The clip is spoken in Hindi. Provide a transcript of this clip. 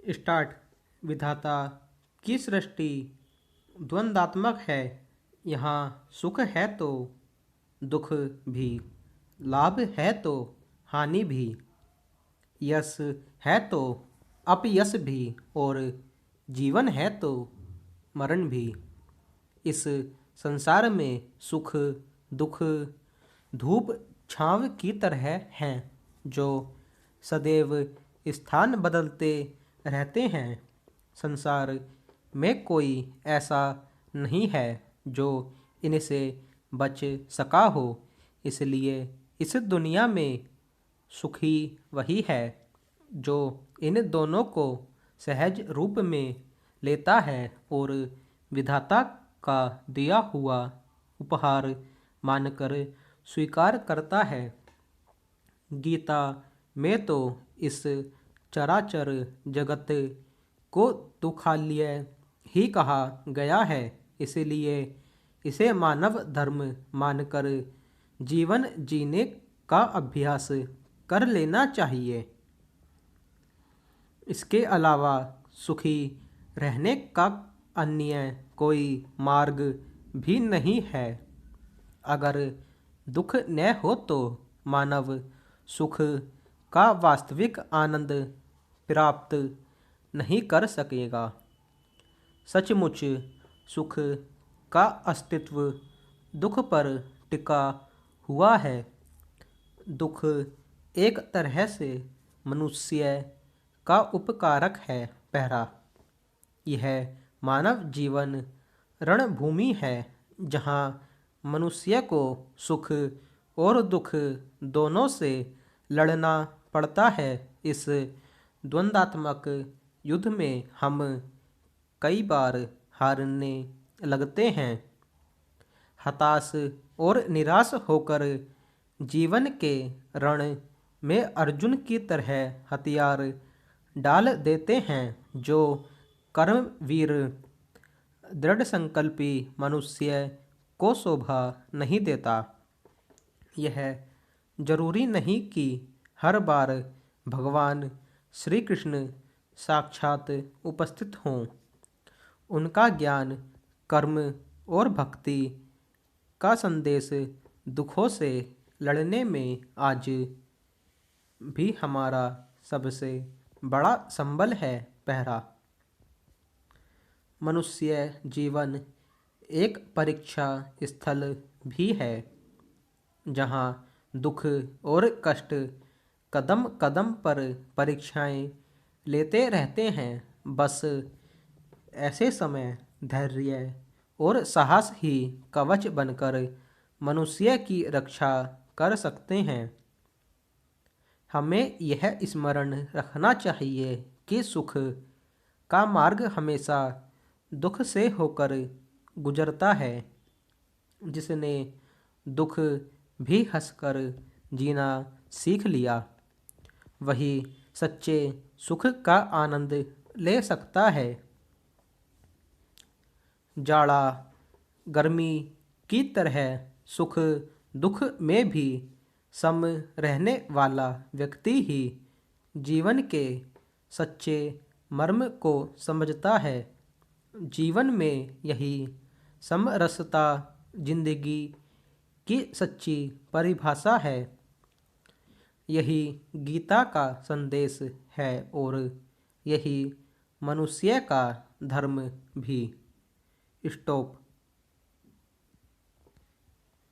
स्टार्ट। विधाता की सृष्टि द्वंद्वात्मक है। यहाँ सुख है तो दुख भी, लाभ है तो हानि भी, यश है तो अपयश भी और जीवन है तो मरण भी। इस संसार में सुख दुख धूप छांव की तरह हैं, जो सदैव स्थान बदलते रहते हैं। संसार में कोई ऐसा नहीं है जो इनसे बच सका हो। इसलिए इस दुनिया में सुखी वही है जो इन दोनों को सहज रूप में लेता है और विधाता का दिया हुआ उपहार मानकर स्वीकार करता है। गीता में तो इस चराचर जगत को दुखालय ही कहा गया है। इसलिए इसे मानव धर्म मानकर जीवन जीने का अभ्यास कर लेना चाहिए। इसके अलावा सुखी रहने का अन्य कोई मार्ग भी नहीं है। अगर दुख न हो तो मानव सुख का वास्तविक आनंद प्राप्त नहीं कर सकेगा। सचमुच सुख का अस्तित्व दुख पर टिका हुआ है। दुख एक तरह से मनुष्य का उपकारक है। पहरा, यह मानव जीवन रणभूमि है जहाँ मनुष्य को सुख और दुख दोनों से लड़ना पड़ता है। इस द्वंद्वात्मक युद्ध में हम कई बार हारने लगते हैं। हताश और निराश होकर जीवन के रण में अर्जुन की तरह हथियार डाल देते हैं, जो कर्मवीर दृढ़ संकल्पी मनुष्य को शोभा नहीं देता। यह जरूरी नहीं कि हर बार भगवान श्री कृष्ण साक्षात उपस्थित हों। उनका ज्ञान, कर्म और भक्ति का संदेश दुखों से लड़ने में आज भी हमारा सबसे बड़ा संबल है। पहरा, मनुष्य जीवन एक परीक्षा स्थल भी है जहाँ दुख और कष्ट कदम कदम पर परीक्षाएं लेते रहते हैं। बस ऐसे समय धैर्य और साहस ही कवच बनकर मनुष्य की रक्षा कर सकते हैं। हमें यह स्मरण रखना चाहिए कि सुख का मार्ग हमेशा दुख से होकर गुजरता है। जिसने दुख भी हंसकर जीना सीख लिया, वही सच्चे सुख का आनंद ले सकता है। जाड़ा गर्मी की तरह सुख दुख में भी सम रहने वाला व्यक्ति ही जीवन के सच्चे मर्म को समझता है। जीवन में यही समरसता जिंदगी की सच्ची परिभाषा है। यही गीता का संदेश है और यही मनुष्य का धर्म भी। स्टॉप।